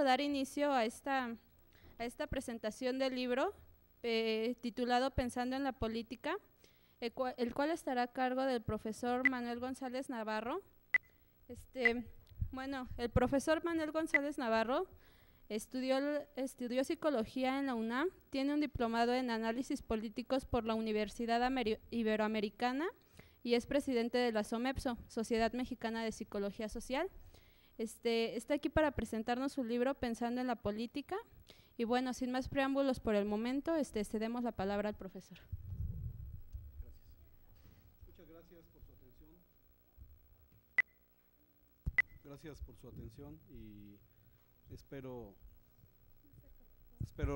a dar inicio a esta presentación del libro titulado Pensando en la Política, el cual estará a cargo del profesor Manuel González Navarro. Bueno, el profesor Manuel González Navarro estudió psicología en la UNAM, tiene un diplomado en análisis políticos por la Universidad Iberoamericana y es presidente de la SOMEPSO, Sociedad Mexicana de Psicología Social. Está aquí para presentarnos su libro Pensando en la Política. Y bueno, sin más preámbulos por el momento, cedemos la palabra al profesor. Gracias. Muchas gracias por su atención. Gracias por su atención y espero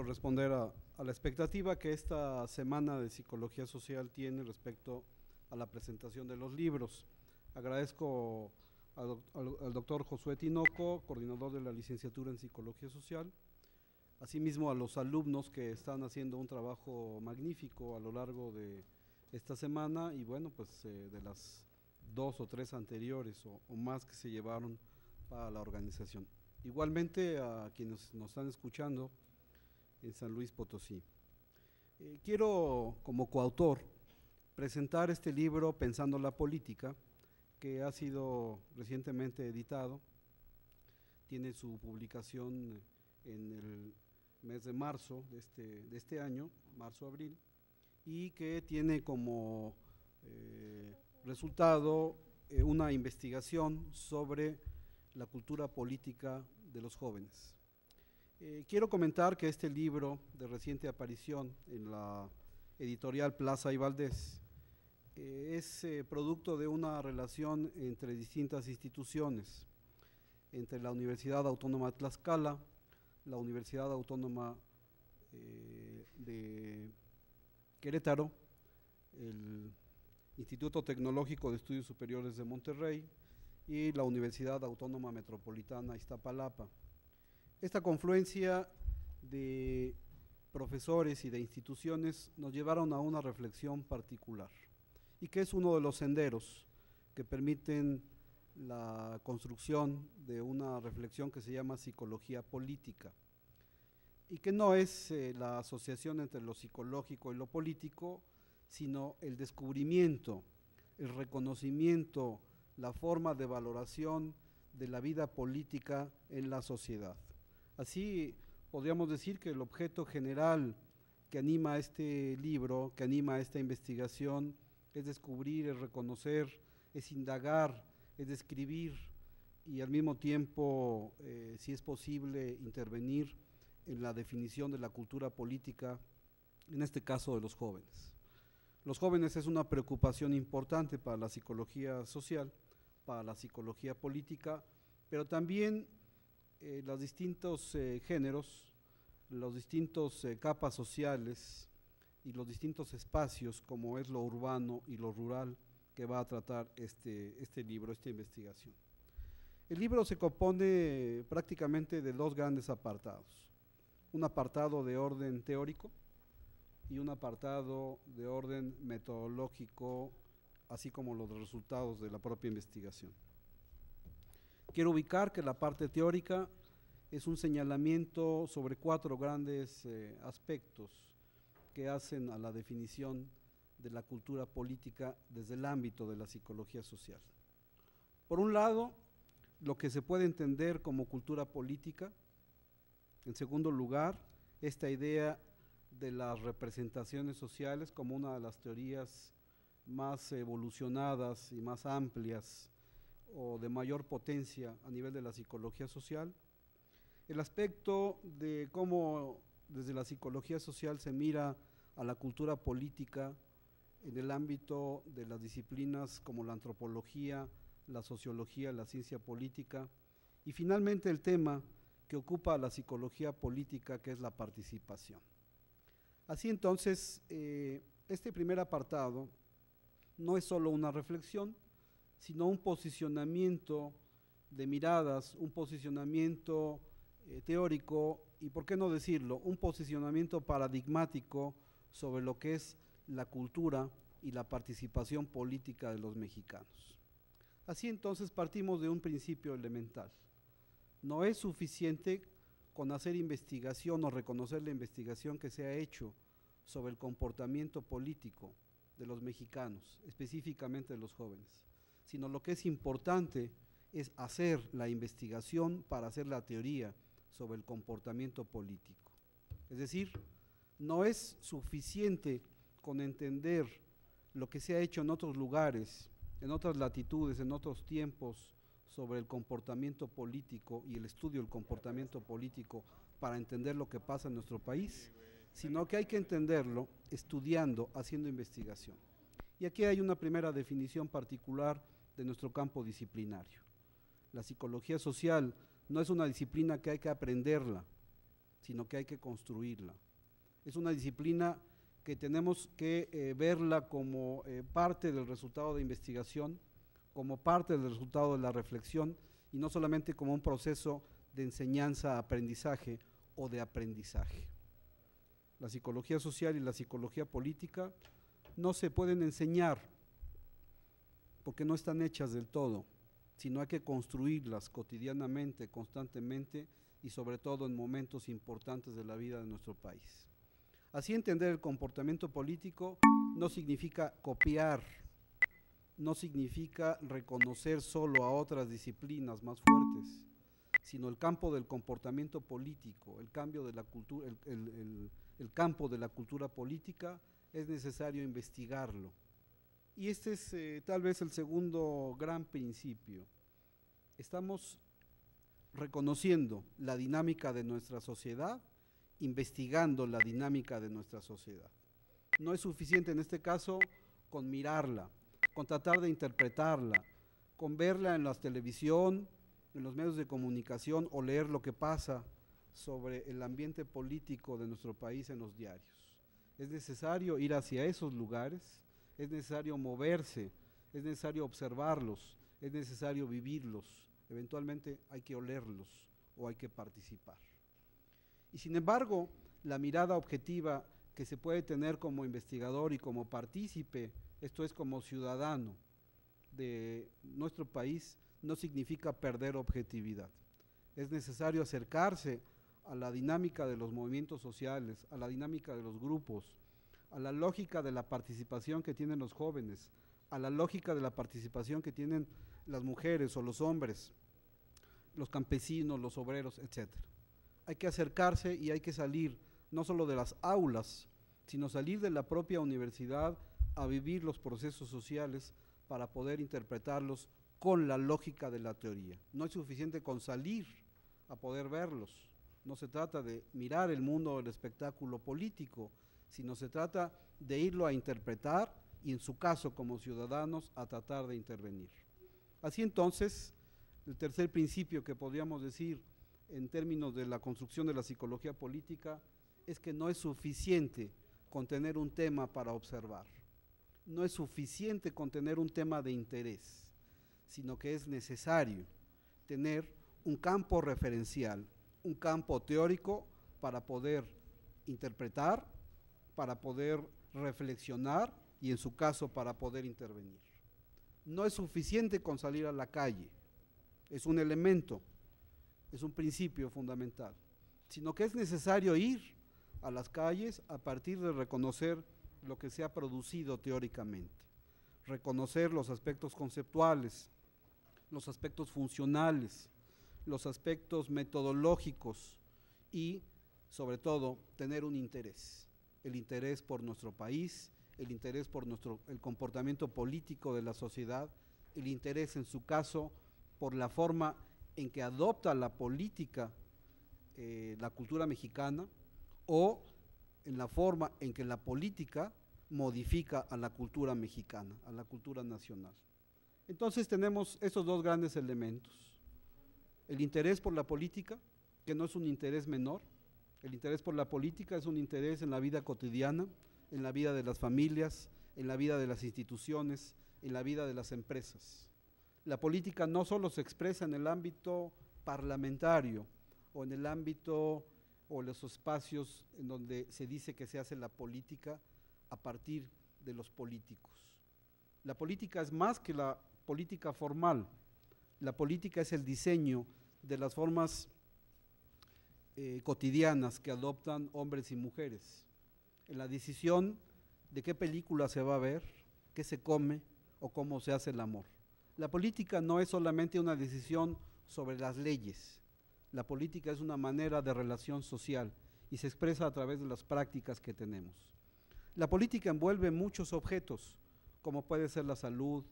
responder a la expectativa que esta semana de Psicología Social tiene respecto a la presentación de los libros. Agradezco al doctor Josué Tinoco, coordinador de la licenciatura en Psicología Social, asimismo a los alumnos que están haciendo un trabajo magnífico a lo largo de esta semana y bueno, pues de las 2 o 3 anteriores o más que se llevaron para la organización. Igualmente a quienes nos están escuchando en San Luis Potosí. Quiero como coautor presentar este libro Pensando la Política, que ha sido recientemente editado, tiene su publicación en el mes de marzo de este año, marzo-abril, y que tiene como resultado una investigación sobre la cultura política de los jóvenes. Quiero comentar que este libro de reciente aparición en la editorial Plaza y Valdés es producto de una relación entre distintas instituciones, entre la Universidad Autónoma de Tlaxcala, la Universidad Autónoma de Querétaro, el Instituto Tecnológico de Estudios Superiores de Monterrey y la Universidad Autónoma Metropolitana Iztapalapa. Esta confluencia de profesores y de instituciones nos llevaron a una reflexión particular y que es uno de los senderos que permiten la construcción de una reflexión que se llama psicología política y que no es la asociación entre lo psicológico y lo político, sino el descubrimiento, el reconocimiento, la forma de valoración de la vida política en la sociedad. Así podríamos decir que el objeto general que anima este libro, que anima esta investigación, es descubrir, es reconocer, es indagar, es describir y al mismo tiempo, si es posible, intervenir en la definición de la cultura política, en este caso de los jóvenes. Los jóvenes es una preocupación importante para la psicología social, para la psicología política, pero también los distintos géneros, los distintos capas sociales y los distintos espacios como es lo urbano y lo rural que va a tratar este libro, esta investigación. El libro se compone prácticamente de 2 grandes apartados, un apartado de orden teórico y un apartado de orden metodológico, así como los resultados de la propia investigación. Quiero ubicar que la parte teórica es un señalamiento sobre 4 grandes aspectos que hacen a la definición de la cultura política desde el ámbito de la psicología social. Por un lado, lo que se puede entender como cultura política. En segundo lugar, esta idea de las representaciones sociales como una de las teorías más evolucionadas y más amplias o de mayor potencia a nivel de la psicología social. El aspecto de cómo desde la psicología social se mira a la cultura política en el ámbito de las disciplinas como la antropología, la sociología, la ciencia política y finalmente el tema que ocupa a la psicología política, que es la participación. Así entonces, este primer apartado no es solo una reflexión, sino un posicionamiento de miradas, un posicionamiento teórico y, por qué no decirlo, un posicionamiento paradigmático sobre lo que es la cultura y la participación política de los mexicanos. Así entonces partimos de un principio elemental. No es suficiente con hacer investigación o reconocer la investigación que se ha hecho sobre el comportamiento político de los mexicanos, específicamente de los jóvenes, sino lo que es importante es hacer la investigación para hacer la teoría sobre el comportamiento político. Es decir, no es suficiente con entender lo que se ha hecho en otros lugares, en otras latitudes, en otros tiempos, sobre el comportamiento político y el estudio del comportamiento político para entender lo que pasa en nuestro país, sino que hay que entenderlo estudiando, haciendo investigación. Y aquí hay una primera definición particular de nuestro campo disciplinario. La psicología social no es una disciplina que hay que aprenderla, sino que hay que construirla. Es una disciplina que tenemos que verla como parte del resultado de investigación, como parte del resultado de la reflexión y no solamente como un proceso de enseñanza-aprendizaje o de aprendizaje. La psicología social y la psicología política no se pueden enseñar porque no están hechas del todo, sino hay que construirlas cotidianamente, constantemente y sobre todo en momentos importantes de la vida de nuestro país. Así entender el comportamiento político no significa copiar, no significa reconocer solo a otras disciplinas más fuertes, sino el campo del comportamiento político, el campo de la cultura política es necesario investigarlo. Y este es tal vez el segundo gran principio. Estamos reconociendo la dinámica de nuestra sociedad, investigando la dinámica de nuestra sociedad. No es suficiente en este caso con mirarla, con tratar de interpretarla, con verla en la televisión, en los medios de comunicación o leer lo que pasa sobre el ambiente político de nuestro país en los diarios. Es necesario ir hacia esos lugares, es necesario moverse, es necesario observarlos, es necesario vivirlos, eventualmente hay que olerlos o hay que participar. Y sin embargo, la mirada objetiva que se puede tener como investigador y como partícipe, esto es como ciudadano de nuestro país, no significa perder objetividad. Es necesario acercarse a la dinámica de los movimientos sociales, a la dinámica de los grupos, a la lógica de la participación que tienen los jóvenes, a la lógica de la participación que tienen las mujeres o los hombres, los campesinos, los obreros, etc. Hay que acercarse y hay que salir no solo de las aulas, sino salir de la propia universidad a vivir los procesos sociales para poder interpretarlos con la lógica de la teoría. No es suficiente con salir a poder verlos, no se trata de mirar el mundo del espectáculo político, sino se trata de irlo a interpretar y en su caso como ciudadanos a tratar de intervenir. Así entonces, el tercer principio que podríamos decir en términos de la construcción de la psicología política es que no es suficiente con tener un tema para observar, no es suficiente con tener un tema de interés, sino que es necesario tener un campo referencial, un campo teórico para poder interpretar, para poder reflexionar y en su caso para poder intervenir. No es suficiente con salir a la calle, es un elemento, es un principio fundamental, sino que es necesario ir a las calles a partir de reconocer lo que se ha producido teóricamente, reconocer los aspectos conceptuales, los aspectos funcionales, los aspectos metodológicos y, sobre todo, tener un interés, el interés por nuestro país, el interés por el comportamiento político de la sociedad, el interés, en su caso, por la forma en que adopta la política, la cultura mexicana, o en la forma en que la política modifica a la cultura mexicana, a la cultura nacional. Entonces tenemos esos dos grandes elementos, el interés por la política, que no es un interés menor, el interés por la política es un interés en la vida cotidiana, en la vida de las familias, en la vida de las instituciones, en la vida de las empresas. La política no solo se expresa en el ámbito parlamentario o en el ámbito o los espacios en donde se dice que se hace la política a partir de los políticos. La política es más que la política formal, la política es el diseño de las formas cotidianas que adoptan hombres y mujeres, en la decisión de qué película se va a ver, qué se come o cómo se hace el amor. La política no es solamente una decisión sobre las leyes, la política es una manera de relación social y se expresa a través de las prácticas que tenemos. La política envuelve muchos objetos, como puede ser la salud,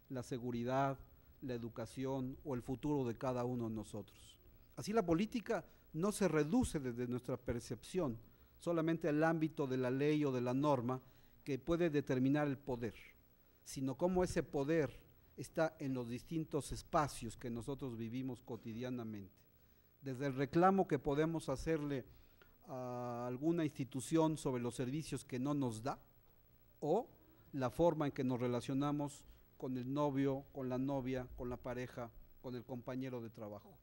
la seguridad, la educación o el futuro de cada uno de nosotros. Así la política no se reduce desde nuestra percepción solamente al ámbito de la ley o de la norma que puede determinar el poder, sino cómo ese poder está en los distintos espacios que nosotros vivimos cotidianamente. Desde el reclamo que podemos hacerle a alguna institución sobre los servicios que no nos da, o la forma en que nos relacionamos con el novio, con la novia, con la pareja, con el compañero de trabajo.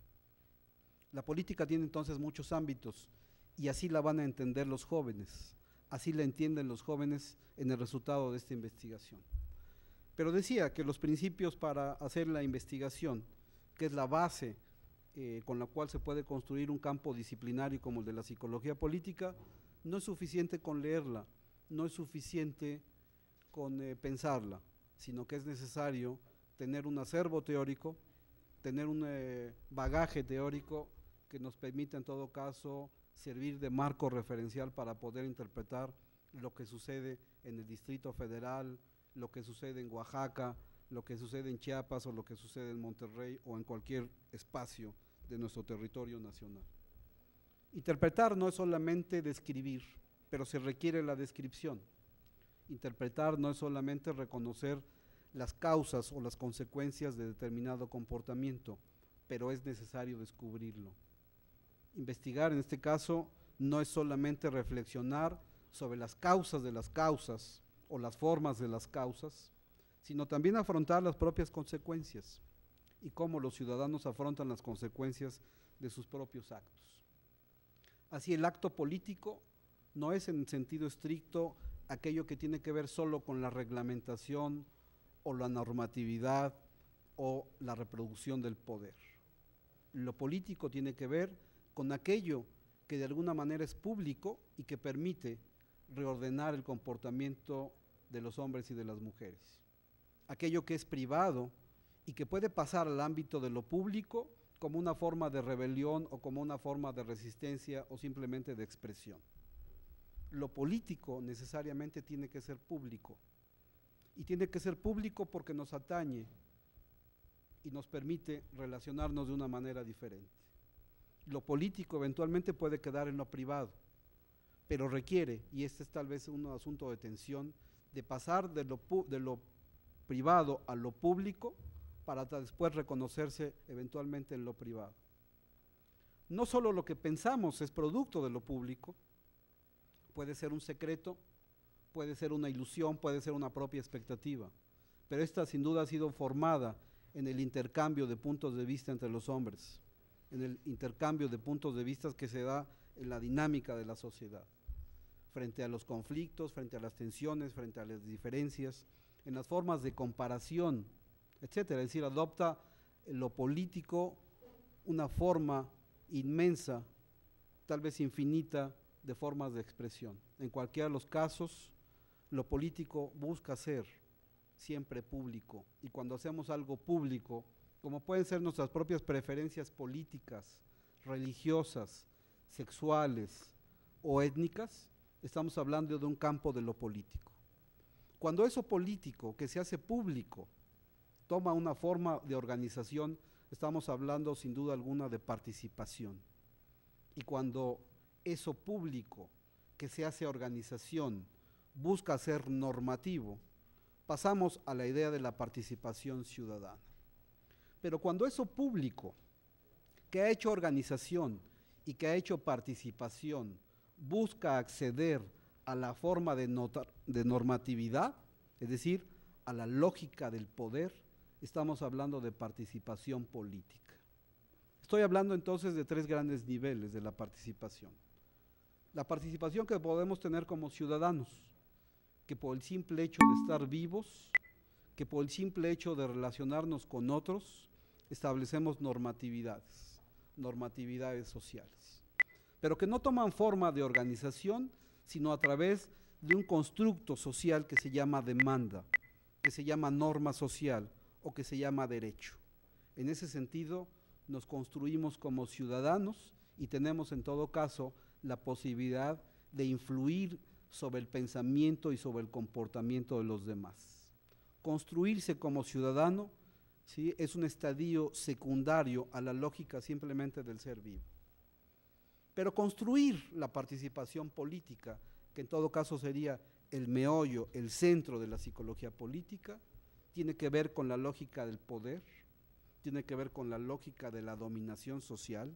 La política tiene entonces muchos ámbitos y así la van a entender los jóvenes, así la entienden los jóvenes en el resultado de esta investigación. Pero decía que los principios para hacer la investigación, que es la base con la cual se puede construir un campo disciplinario como el de la psicología política, no es suficiente con leerla, no es suficiente con pensarla, sino que es necesario tener un acervo teórico, tener un bagaje teórico que nos permita en todo caso servir de marco referencial para poder interpretar lo que sucede en el Distrito Federal, lo que sucede en Oaxaca, lo que sucede en Chiapas o lo que sucede en Monterrey o en cualquier espacio de nuestro territorio nacional. Interpretar no es solamente describir, pero se requiere la descripción. Interpretar no es solamente reconocer las causas o las consecuencias de determinado comportamiento, pero es necesario descubrirlo. Investigar en este caso no es solamente reflexionar sobre las causas de las causas o las formas de las causas, sino también afrontar las propias consecuencias y cómo los ciudadanos afrontan las consecuencias de sus propios actos. Así el acto político no es en sentido estricto aquello que tiene que ver solo con la reglamentación o la normatividad o la reproducción del poder. Lo político tiene que ver con aquello que de alguna manera es público y que permite reordenar el comportamiento de los hombres y de las mujeres. Aquello que es privado y que puede pasar al ámbito de lo público como una forma de rebelión o como una forma de resistencia o simplemente de expresión. Lo político necesariamente tiene que ser público y tiene que ser público porque nos atañe y nos permite relacionarnos de una manera diferente. Lo político eventualmente puede quedar en lo privado, pero requiere, y este es tal vez un asunto de tensión, de pasar de lo privado a lo público para después reconocerse eventualmente en lo privado. No solo lo que pensamos es producto de lo público, puede ser un secreto, puede ser una ilusión, puede ser una propia expectativa, pero esta sin duda ha sido formada en el intercambio de puntos de vista entre los hombres, en el intercambio de puntos de vista que se da en la dinámica de la sociedad, frente a los conflictos, frente a las tensiones, frente a las diferencias, en las formas de comparación, etcétera. Es decir, adopta lo político una forma inmensa, tal vez infinita, de formas de expresión. En cualquiera de los casos, lo político busca ser siempre público, y cuando hacemos algo público, como pueden ser nuestras propias preferencias políticas, religiosas, sexuales o étnicas, estamos hablando de un campo de lo político. Cuando eso político que se hace público toma una forma de organización, estamos hablando sin duda alguna de participación. Y cuando eso público que se hace organización busca ser normativo, pasamos a la idea de la participación ciudadana. Pero cuando eso público que ha hecho organización y que ha hecho participación busca acceder a la forma de normatividad, es decir, a la lógica del poder, estamos hablando de participación política. Estoy hablando entonces de tres grandes niveles de la participación. La participación que podemos tener como ciudadanos, que por el simple hecho de estar vivos, que por el simple hecho de relacionarnos con otros, establecemos normatividades sociales. pero que no toman forma de organización, sino a través de un constructo social que se llama demanda, que se llama norma social o que se llama derecho. En ese sentido, nos construimos como ciudadanos y tenemos en todo caso la posibilidad de influir sobre el pensamiento y sobre el comportamiento de los demás. Construirse como ciudadano, ¿sí?, es un estadio secundario a la lógica simplemente del ser vivo. Pero construir la participación política, que en todo caso sería el meollo, el centro de la psicología política, tiene que ver con la lógica del poder, tiene que ver con la lógica de la dominación social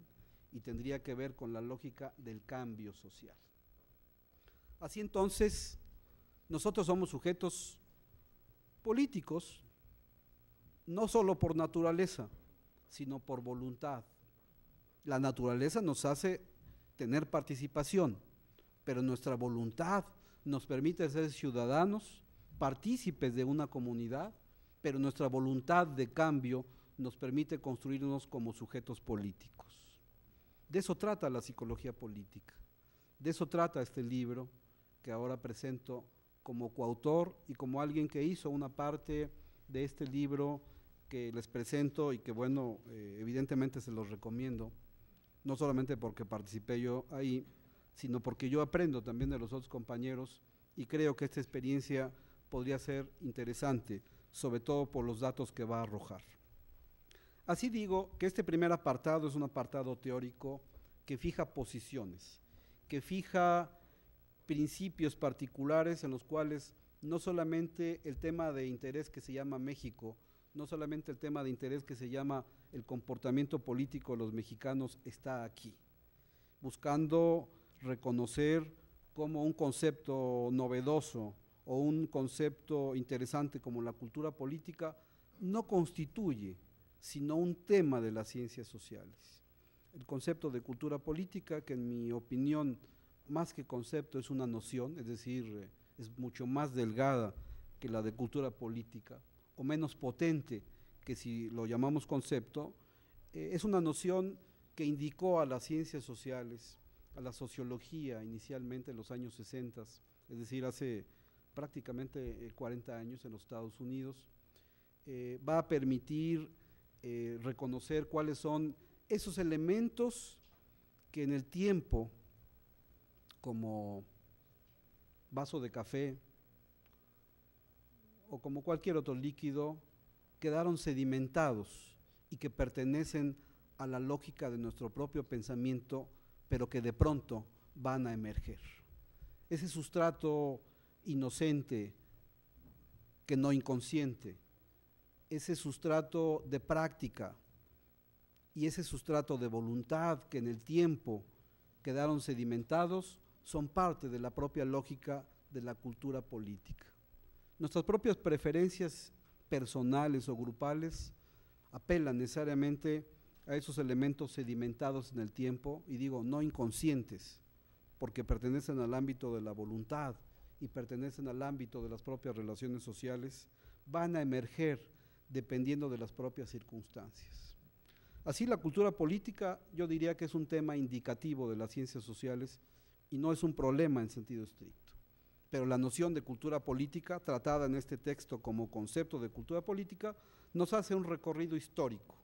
y tendría que ver con la lógica del cambio social. Así entonces, nosotros somos sujetos políticos, no solo por naturaleza, sino por voluntad. La naturaleza nos hace tener participación, pero nuestra voluntad nos permite ser ciudadanos, partícipes de una comunidad, pero nuestra voluntad de cambio nos permite construirnos como sujetos políticos. De eso trata la psicología política, de eso trata este libro que ahora presento como coautor y como alguien que hizo una parte de este libro que les presento y que bueno, evidentemente se los recomiendo, no solamente porque participé yo ahí, sino porque yo aprendo también de los otros compañeros y creo que esta experiencia podría ser interesante, sobre todo por los datos que va a arrojar. Así digo que este primer apartado es un apartado teórico que fija posiciones, que fija principios particulares en los cuales no solamente el tema de interés que se llama México, no solamente el tema de interés que se llama el comportamiento político de los mexicanos está aquí, buscando reconocer como un concepto novedoso o un concepto interesante como la cultura política no constituye sino un tema de las ciencias sociales. El concepto de cultura política, que en mi opinión más que concepto es una noción, es decir, es mucho más delgada que la de cultura política, o menos potente que si lo llamamos concepto, es una noción que indicó a las ciencias sociales, a la sociología inicialmente en los años 60, es decir, hace prácticamente 40 años en los Estados Unidos, va a permitir reconocer cuáles son esos elementos que en el tiempo, como vaso de café o como cualquier otro líquido, quedaron sedimentados y que pertenecen a la lógica de nuestro propio pensamiento, pero que de pronto van a emerger. Ese sustrato inocente, que no inconsciente, ese sustrato de práctica y ese sustrato de voluntad que en el tiempo quedaron sedimentados, son parte de la propia lógica de la cultura política. Nuestras propias preferencias personales o grupales apelan necesariamente a esos elementos sedimentados en el tiempo, y digo no inconscientes, porque pertenecen al ámbito de la voluntad y pertenecen al ámbito de las propias relaciones sociales, van a emerger dependiendo de las propias circunstancias. Así la cultura política yo diría que es un tema indicativo de las ciencias sociales y no es un problema en sentido estricto. Pero la noción de cultura política, tratada en este texto como concepto de cultura política, nos hace un recorrido histórico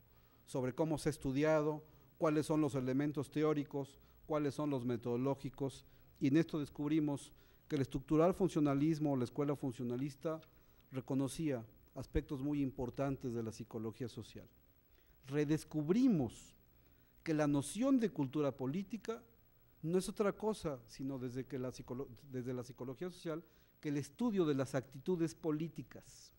sobre cómo se ha estudiado, cuáles son los elementos teóricos, cuáles son los metodológicos, y en esto descubrimos que el estructural funcionalismo o la escuela funcionalista reconocía aspectos muy importantes de la psicología social. Redescubrimos que la noción de cultura política no es otra cosa, sino desde la psicología social, que el estudio de las actitudes políticas.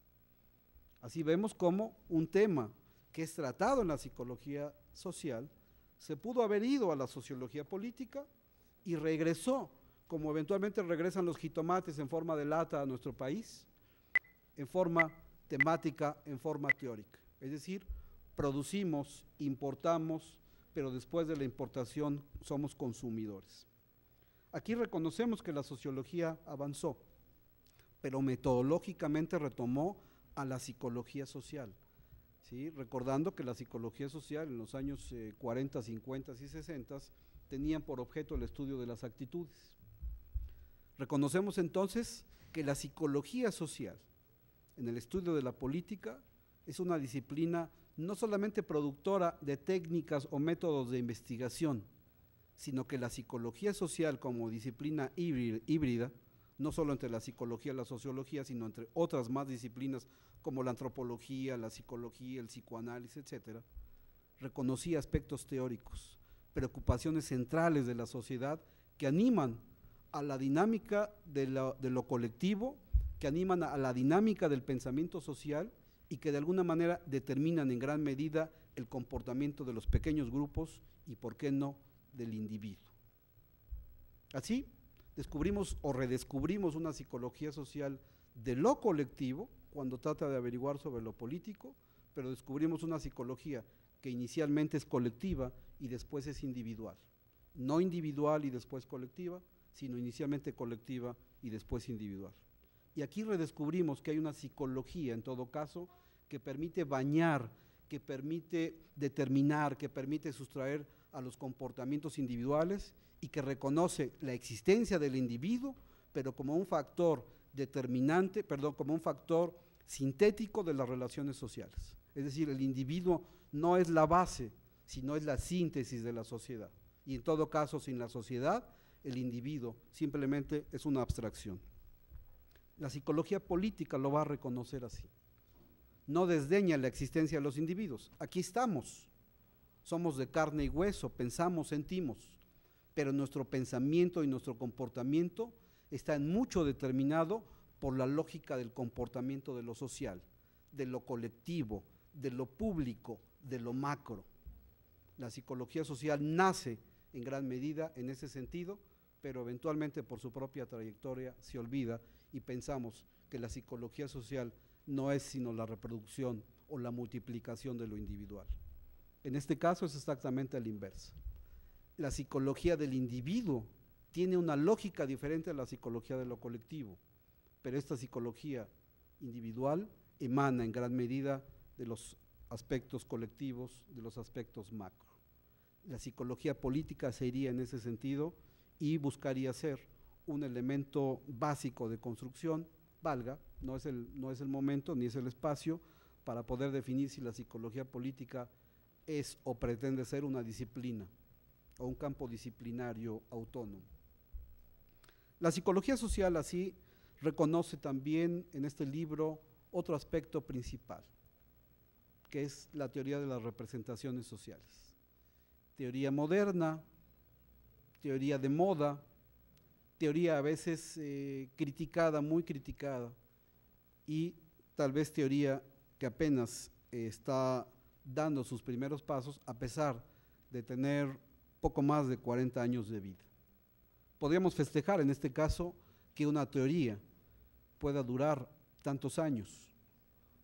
Así vemos cómo un tema que es tratado en la psicología social se pudo haber ido a la sociología política y regresó, como eventualmente regresan los jitomates en forma de lata a nuestro país, en forma temática, en forma teórica. Es decir, producimos, importamos, pero después de la importación somos consumidores. Aquí reconocemos que la sociología avanzó, pero metodológicamente retomó a la psicología social, ¿sí? Recordando que la psicología social en los años 40, 50 y 60 tenían por objeto el estudio de las actitudes. Reconocemos entonces que la psicología social en el estudio de la política es una disciplina no solamente productora de técnicas o métodos de investigación, sino que la psicología social como disciplina híbrida, no solo entre la psicología y la sociología, sino entre otras más disciplinas como la antropología, la psicología, el psicoanálisis, etcétera, reconocía aspectos teóricos, preocupaciones centrales de la sociedad que animan a la dinámica de lo colectivo, que animan a la dinámica del pensamiento social y que de alguna manera determinan en gran medida el comportamiento de los pequeños grupos y, por qué no, del individuo. Así, descubrimos o redescubrimos una psicología social de lo colectivo cuando trata de averiguar sobre lo político, pero descubrimos una psicología que inicialmente es colectiva y después es individual. No individual y después colectiva, sino inicialmente colectiva y después individual. Y aquí redescubrimos que hay una psicología, en todo caso, que permite bañar, que permite determinar, que permite sustraer a los comportamientos individuales y que reconoce la existencia del individuo, pero como un factor determinante, como un factor sintético de las relaciones sociales. Es decir, el individuo no es la base, sino es la síntesis de la sociedad. Y en todo caso, sin la sociedad, el individuo simplemente es una abstracción. La psicología política lo va a reconocer así. No desdeña la existencia de los individuos. Aquí estamos, somos de carne y hueso, pensamos, sentimos, pero nuestro pensamiento y nuestro comportamiento están mucho determinado por la lógica del comportamiento de lo social, de lo colectivo, de lo público, de lo macro. La psicología social nace en gran medida en ese sentido, pero eventualmente por su propia trayectoria se olvida y pensamos que la psicología social no es sino la reproducción o la multiplicación de lo individual. En este caso es exactamente al inverso. La psicología del individuo tiene una lógica diferente a la psicología de lo colectivo, pero esta psicología individual emana en gran medida de los aspectos colectivos, de los aspectos macro. La psicología política se iría en ese sentido y buscaría ser un elemento básico de construcción, valga, no es el momento ni es el espacio para poder definir si la psicología política es o pretende ser una disciplina o un campo disciplinario autónomo. La psicología social así reconoce también en este libro otro aspecto principal, que es la teoría de las representaciones sociales. Teoría moderna, teoría de moda, teoría a veces criticada, muy criticada, y tal vez teoría que apenas está dando sus primeros pasos a pesar de tener poco más de 40 años de vida. Podríamos festejar en este caso que una teoría pueda durar tantos años.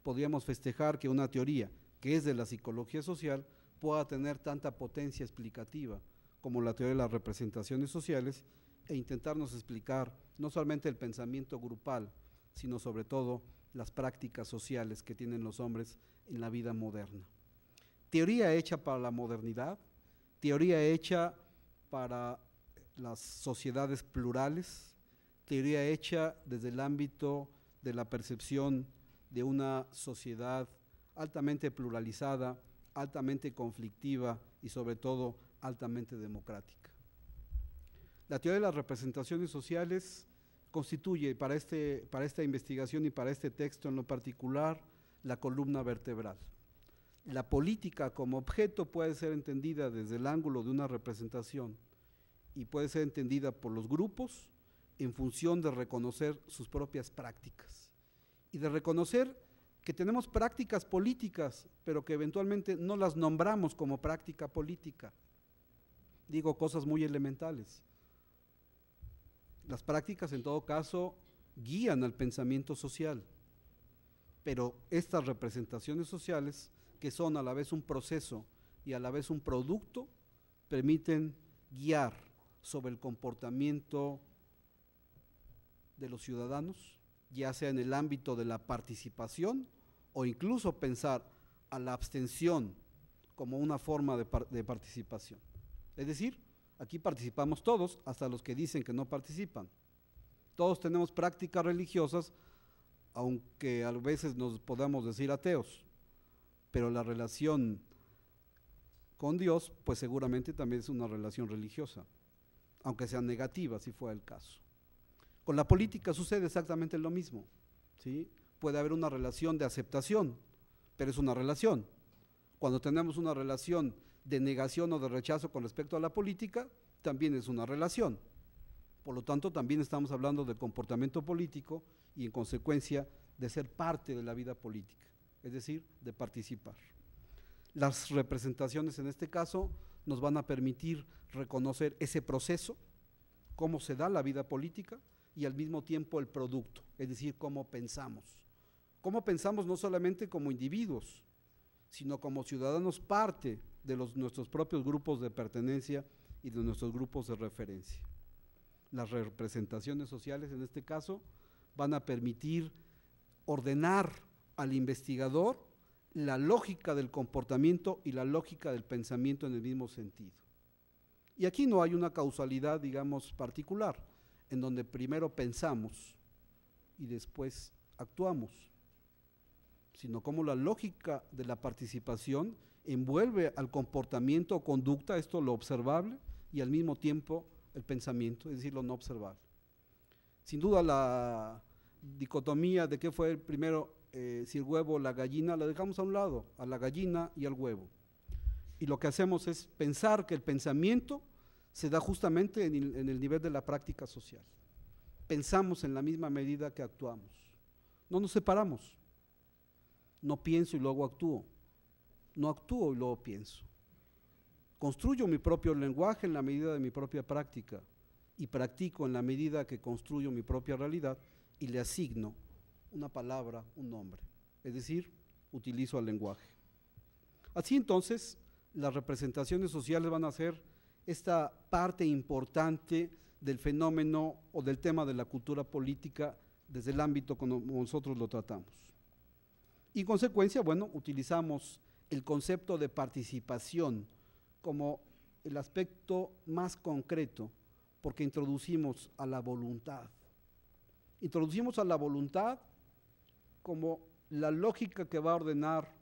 Podríamos festejar que una teoría que es de la psicología social pueda tener tanta potencia explicativa como la teoría de las representaciones sociales e intentarnos explicar no solamente el pensamiento grupal, sino sobre todo las prácticas sociales que tienen los hombres en la vida moderna. Teoría hecha para la modernidad, teoría hecha para las sociedades plurales, teoría hecha desde el ámbito de la percepción de una sociedad altamente pluralizada, altamente conflictiva y sobre todo altamente democrática. La teoría de las representaciones sociales constituye para esta investigación y para este texto en lo particular la columna vertebral. La política como objeto puede ser entendida desde el ángulo de una representación y puede ser entendida por los grupos en función de reconocer sus propias prácticas y de reconocer que tenemos prácticas políticas, pero que eventualmente no las nombramos como práctica política. Digo cosas muy elementales. Las prácticas en todo caso guían al pensamiento social, pero estas representaciones sociales, que son a la vez un proceso y a la vez un producto, permiten guiar sobre el comportamiento de los ciudadanos, ya sea en el ámbito de la participación o incluso pensar a la abstención como una forma de participación. Es decir, Aquí participamos todos, hasta los que dicen que no participan. Todos tenemos prácticas religiosas, aunque a veces nos podamos decir ateos, pero la relación con Dios, pues seguramente también es una relación religiosa, aunque sea negativa, si fuera el caso. Con la política sucede exactamente lo mismo, ¿sí? Puede haber una relación de aceptación, pero es una relación. Cuando tenemos una relación de negación o de rechazo con respecto a la política, también es una relación. Por lo tanto, también estamos hablando de comportamiento político y en consecuencia de ser parte de la vida política, es decir, de participar. Las representaciones en este caso nos van a permitir reconocer ese proceso, cómo se da la vida política y al mismo tiempo el producto, es decir, cómo pensamos. Cómo pensamos no solamente como individuos, sino como ciudadanos parte de nuestros propios grupos de pertenencia y de nuestros grupos de referencia. Las representaciones sociales en este caso van a permitir ordenar al investigador la lógica del comportamiento y la lógica del pensamiento en el mismo sentido. Y aquí no hay una causalidad, digamos, particular, en donde primero pensamos y después actuamos, sino como la lógica de la participación envuelve al comportamiento o conducta, esto lo observable, y al mismo tiempo el pensamiento, es decir, lo no observable. Sin duda la dicotomía de qué fue el primero, si el huevo o la gallina, la dejamos a un lado, a la gallina y al huevo. Y lo que hacemos es pensar que el pensamiento se da justamente en el nivel de la práctica social. Pensamos en la misma medida que actuamos. No nos separamos. No pienso y luego actúo. No actúo y luego pienso. Construyo mi propio lenguaje en la medida de mi propia práctica y practico en la medida que construyo mi propia realidad y le asigno una palabra, un nombre, es decir, utilizo el lenguaje. Así entonces, las representaciones sociales van a ser esta parte importante del fenómeno o del tema de la cultura política desde el ámbito como nosotros lo tratamos. Y en consecuencia, bueno, utilizamos el concepto de participación como el aspecto más concreto, porque introducimos a la voluntad. Introducimos a la voluntad como la lógica que va a ordenar,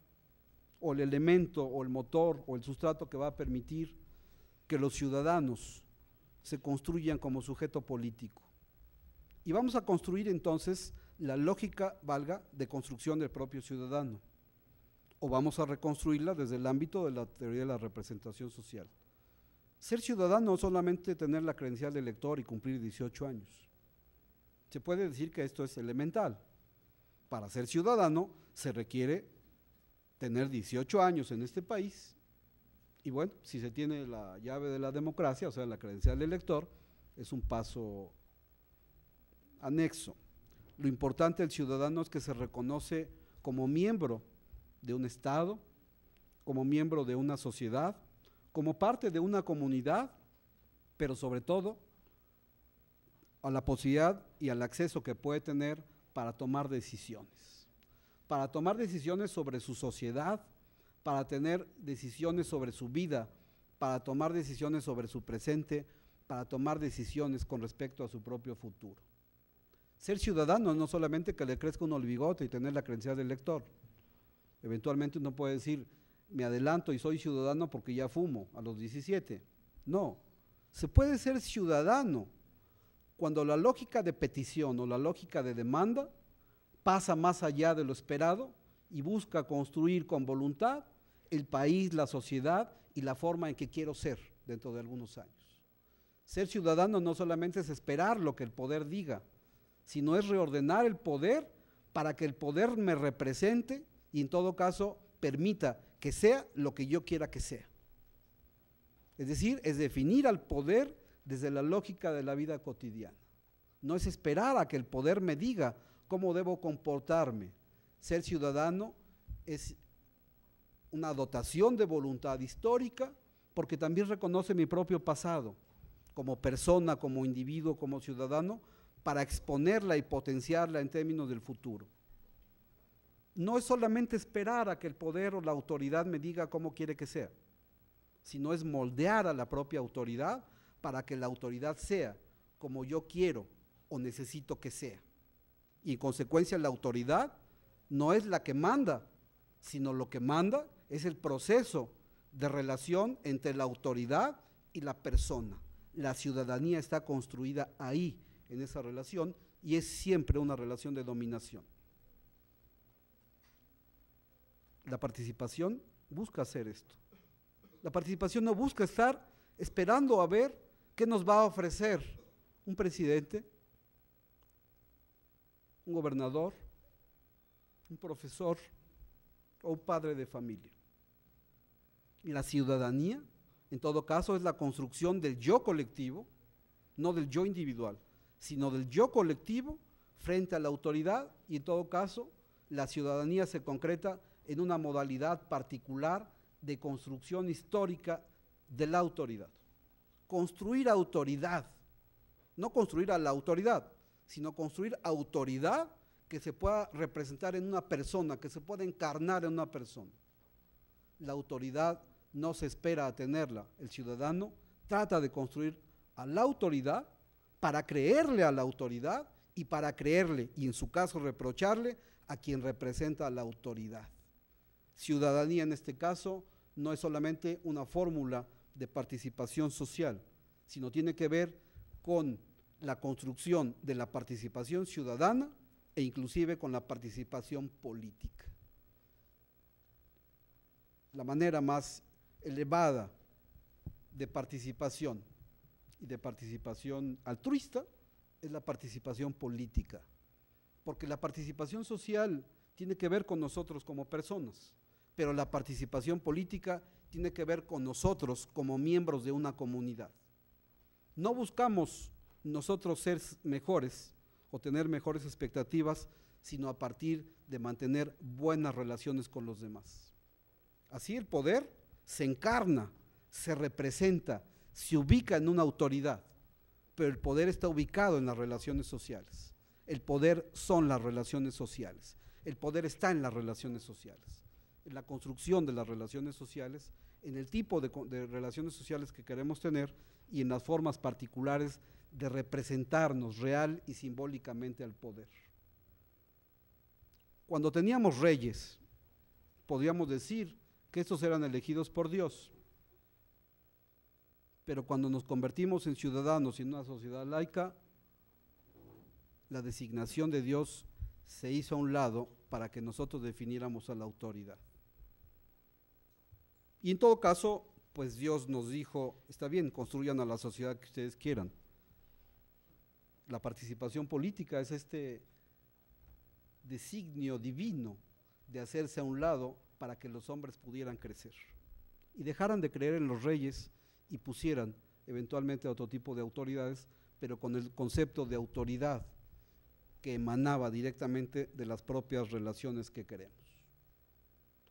o el elemento, o el motor, o el sustrato que va a permitir que los ciudadanos se construyan como sujeto político. Y vamos a construir entonces la lógica, valga, de construcción del propio ciudadano, o vamos a reconstruirla desde el ámbito de la teoría de la representación social. Ser ciudadano no es solamente tener la credencial de elector y cumplir 18 años. Se puede decir que esto es elemental. Para ser ciudadano se requiere tener 18 años en este país y bueno, si se tiene la llave de la democracia, o sea, la credencial de elector, es un paso anexo. Lo importante del ciudadano es que se reconoce como miembro de un Estado, como miembro de una sociedad, como parte de una comunidad, pero sobre todo a la posibilidad y al acceso que puede tener para tomar decisiones sobre su sociedad, para tener decisiones sobre su vida, para tomar decisiones sobre su presente, para tomar decisiones con respecto a su propio futuro. Ser ciudadano no solamente que le crezca uno el bigote y tener la credencial de elector. Eventualmente uno puede decir, me adelanto y soy ciudadano porque ya fumo a los 17. No, se puede ser ciudadano cuando la lógica de petición o la lógica de demanda pasa más allá de lo esperado y busca construir con voluntad el país, la sociedad y la forma en que quiero ser dentro de algunos años. Ser ciudadano no solamente es esperar lo que el poder diga, sino es reordenar el poder para que el poder me represente y en todo caso permita que sea lo que yo quiera que sea. Es decir, es definir al poder desde la lógica de la vida cotidiana. No es esperar a que el poder me diga cómo debo comportarme. Ser ciudadano es una dotación de voluntad histórica porque también reconoce mi propio pasado como persona, como individuo, como ciudadano, para exponerla y potenciarla en términos del futuro. No es solamente esperar a que el poder o la autoridad me diga cómo quiere que sea, sino es moldear a la propia autoridad para que la autoridad sea como yo quiero o necesito que sea. Y en consecuencia la autoridad no es la que manda, sino lo que manda es el proceso de relación entre la autoridad y la persona. La ciudadanía está construida ahí, en esa relación, y es siempre una relación de dominación. La participación busca hacer esto. La participación no busca estar esperando a ver qué nos va a ofrecer un presidente, un gobernador, un profesor o un padre de familia. La ciudadanía, en todo caso, es la construcción del yo colectivo, no del yo individual, sino del yo colectivo frente a la autoridad, y en todo caso, la ciudadanía se concreta en una modalidad particular de construcción histórica de la autoridad. Construir autoridad, no construir a la autoridad, sino construir autoridad que se pueda representar en una persona, que se pueda encarnar en una persona. La autoridad no se espera a tenerla, el ciudadano trata de construir a la autoridad para creerle a la autoridad y para creerle, y en su caso reprocharle, a quien representa a la autoridad. Ciudadanía en este caso no es solamente una fórmula de participación social, sino tiene que ver con la construcción de la participación ciudadana e inclusive con la participación política. La manera más elevada de participación y de participación altruista es la participación política, porque la participación social tiene que ver con nosotros como personas, pero la participación política tiene que ver con nosotros como miembros de una comunidad. No buscamos nosotros ser mejores o tener mejores expectativas, sino a partir de mantener buenas relaciones con los demás. Así el poder se encarna, se representa, se ubica en una autoridad, pero el poder está ubicado en las relaciones sociales. El poder son las relaciones sociales, el poder está en las relaciones sociales, en la construcción de las relaciones sociales, en el tipo de relaciones sociales que queremos tener y en las formas particulares de representarnos real y simbólicamente al poder. Cuando teníamos reyes, podríamos decir que estos eran elegidos por Dios, pero cuando nos convertimos en ciudadanos y en una sociedad laica, la designación de Dios se hizo a un lado para que nosotros definiéramos a la autoridad. Y en todo caso, pues Dios nos dijo, está bien, construyan a la sociedad que ustedes quieran. La participación política es este designio divino de hacerse a un lado para que los hombres pudieran crecer y dejaran de creer en los reyes y pusieran eventualmente otro tipo de autoridades, pero con el concepto de autoridad que emanaba directamente de las propias relaciones que queremos.